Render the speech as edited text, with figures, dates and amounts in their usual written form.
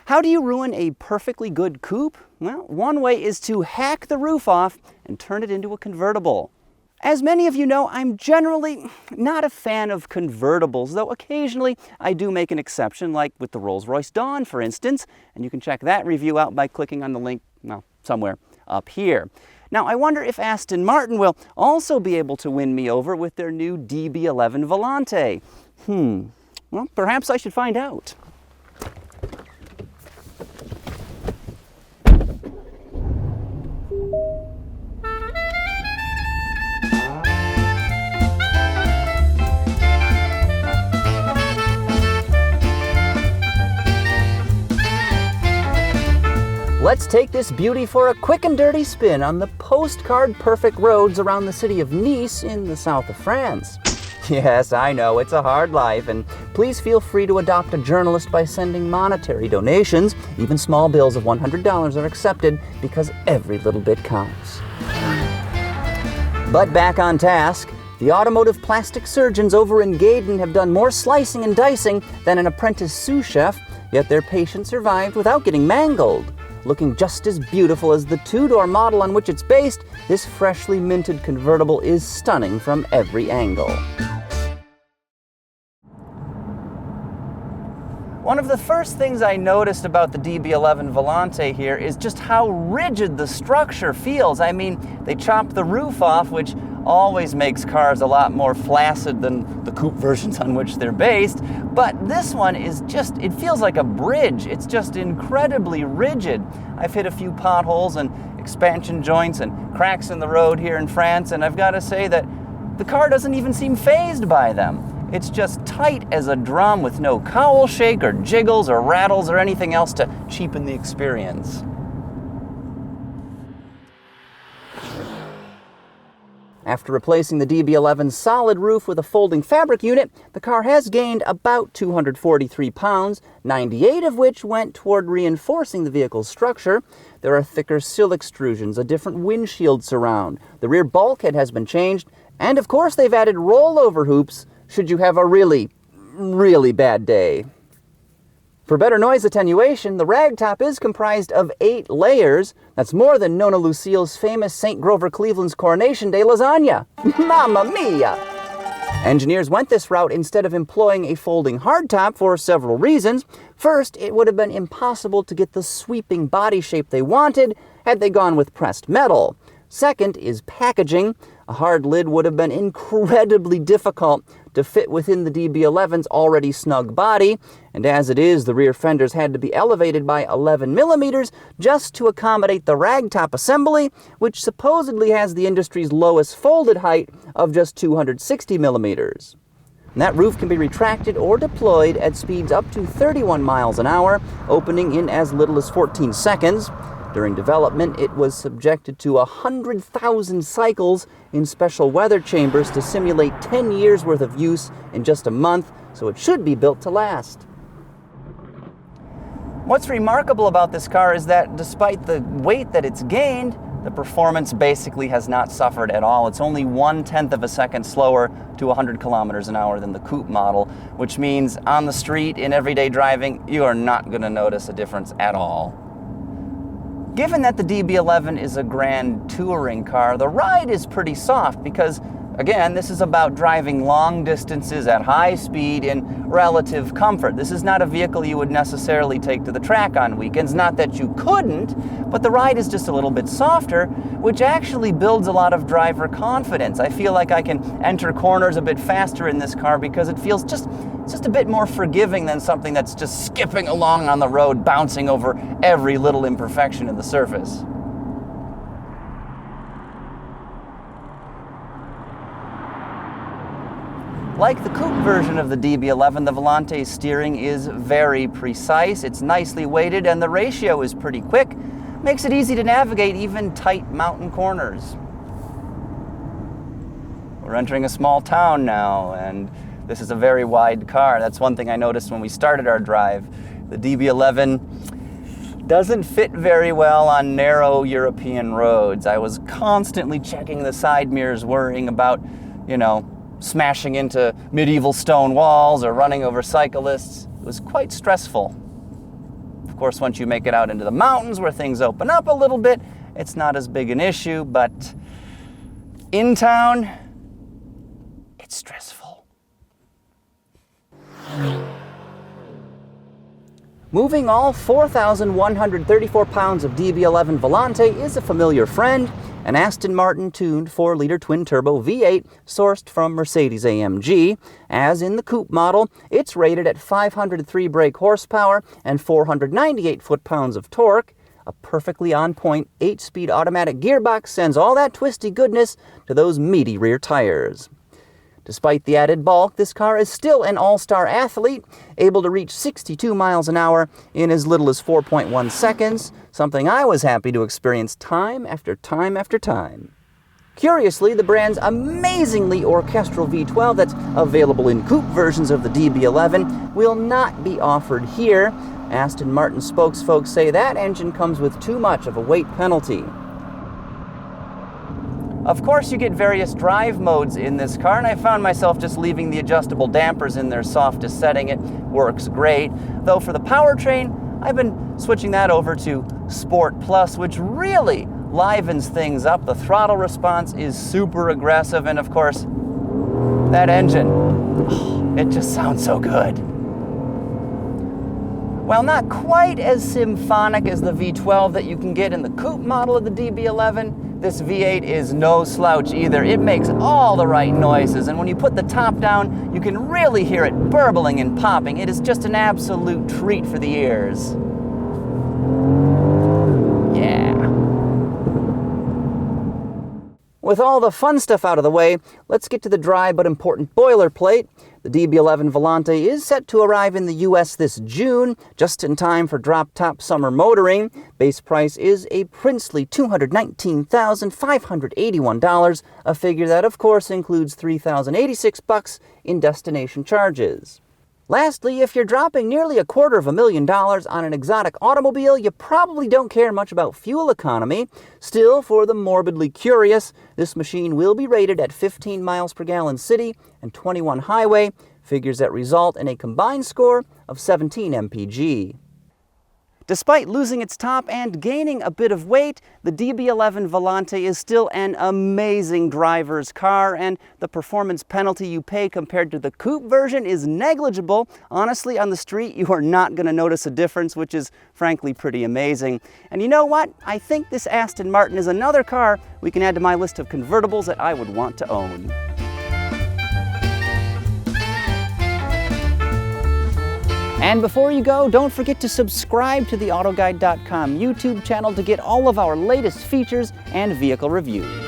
How do you ruin a perfectly good coupe? Well, one way is to hack the roof off and turn it into a convertible. As many of you know, I'm generally not a fan of convertibles, though occasionally I do make an exception, like with the Rolls-Royce Dawn, for instance, and you can check that review out by clicking on the link, well, somewhere up here. Now, I wonder if Aston Martin will also be able to win me over with their new DB11 Volante. Well, perhaps I should find out. Let's take this beauty for a quick and dirty spin on the postcard-perfect roads around the city of Nice in the south of France. Yes, I know, it's a hard life, and please feel free to adopt a journalist by sending monetary donations. Even small bills of $100 are accepted because every little bit counts. But back on task, the automotive plastic surgeons over in Gaydon have done more slicing and dicing than an apprentice sous chef, yet their patient survived without getting mangled. Looking just as beautiful as the two-door model on which it's based, this freshly minted convertible is stunning from every angle. One of the first things I noticed about the DB11 Volante here is just how rigid the structure feels. I mean, they chopped the roof off, which always makes cars a lot more flaccid than the coupe versions on which they're based, but this one is just, it feels like a bridge. It's just incredibly rigid. I've hit a few potholes and expansion joints and cracks in the road here in France, and I've got to say that the car doesn't even seem fazed by them. It's just tight as a drum with no cowl shake or jiggles or rattles or anything else to cheapen the experience. After replacing the DB11's solid roof with a folding fabric unit, the car has gained about 243 pounds, 98 of which went toward reinforcing the vehicle's structure. There are thicker sill extrusions, a different windshield surround, the rear bulkhead has been changed, and of course they've added rollover hoops should you have a really, really bad day. For better noise attenuation, the ragtop is comprised of 8 layers. That's more than Nona Lucille's famous St. Grover Cleveland's Coronation Day lasagna. Mamma mia! Engineers went this route instead of employing a folding hardtop for several reasons. First, it would have been impossible to get the sweeping body shape they wanted had they gone with pressed metal. Second is packaging. A hard lid would have been incredibly difficult to fit within the DB11's already snug body, and as it is, the rear fenders had to be elevated by 11 millimeters just to accommodate the ragtop assembly, which supposedly has the industry's lowest folded height of just 260 millimeters. And that roof can be retracted or deployed at speeds up to 31 miles an hour, opening in as little as 14 seconds. During development, it was subjected to 100,000 cycles in special weather chambers to simulate 10 years worth of use in just a month, so it should be built to last. What's remarkable about this car is that despite the weight that it's gained, the performance basically has not suffered at all. It's only 1/10 of a second slower to 100 kilometers an hour than the coupe model, which means on the street in everyday driving, you are not going to notice a difference at all. Given that the DB11 is a grand touring car, the ride is pretty soft because, again, this is about driving long distances at high speed in relative comfort. This is not a vehicle you would necessarily take to the track on weekends. Not that you couldn't, but the ride is just a little bit softer, which actually builds a lot of driver confidence. I feel like I can enter corners a bit faster in this car because it feels just a bit more forgiving than something that's just skipping along on the road, bouncing over every little imperfection in the surface. Like the coupe version of the DB11, the Volante's steering is very precise, it's nicely weighted, and the ratio is pretty quick. Makes it easy to navigate even tight mountain corners. We're entering a small town now, and this is a very wide car. That's one thing I noticed when we started our drive. The DB11 doesn't fit very well on narrow European roads. I was constantly checking the side mirrors, worrying about, smashing into medieval stone walls or running over cyclists. It was quite stressful. Of course, once you make it out into the mountains where things open up a little bit, it's not as big an issue, but in town, it's stressful. Moving all 4,134 pounds of DB11 Volante is a familiar friend, an Aston Martin tuned 4-liter twin-turbo V8 sourced from Mercedes-AMG. As in the coupe model, it's rated at 503 brake horsepower and 498 foot-pounds of torque. A perfectly on-point 8-speed automatic gearbox sends all that twisty goodness to those meaty rear tires. Despite the added bulk, this car is still an all-star athlete, able to reach 62 miles an hour in as little as 4.1 seconds, something I was happy to experience time after time after time. Curiously, the brand's amazingly orchestral V12 that's available in coupe versions of the DB11 will not be offered here. Aston Martin spokesfolk say that engine comes with too much of a weight penalty. Of course, you get various drive modes in this car, and I found myself just leaving the adjustable dampers in their softest setting. It works great. Though for the powertrain, I've been switching that over to Sport Plus, which really livens things up. The throttle response is super aggressive, and of course, that engine, it just sounds so good. While not quite as symphonic as the V12 that you can get in the coupe model of the DB11, this V8 is no slouch either. It makes all the right noises, and when you put the top down, you can really hear it burbling and popping. It is just an absolute treat for the ears. Yeah. With all the fun stuff out of the way, let's get to the dry but important boilerplate. The DB11 Volante is set to arrive in the US this June, just in time for drop-top summer motoring. Base price is a princely $219,581, a figure that of course includes $3,086 in destination charges. Lastly, if you're dropping nearly $250,000 on an exotic automobile, you probably don't care much about fuel economy. Still, for the morbidly curious, this machine will be rated at 15 miles per gallon city and 21 highway, figures that result in a combined score of 17 mpg. Despite losing its top and gaining a bit of weight, the DB11 Volante is still an amazing driver's car, and the performance penalty you pay compared to the coupe version is negligible. Honestly, on the street, you are not going to notice a difference, which is frankly pretty amazing. And you know what? I think this Aston Martin is another car we can add to my list of convertibles that I would want to own. And before you go, don't forget to subscribe to the AutoGuide.com YouTube channel to get all of our latest features and vehicle reviews.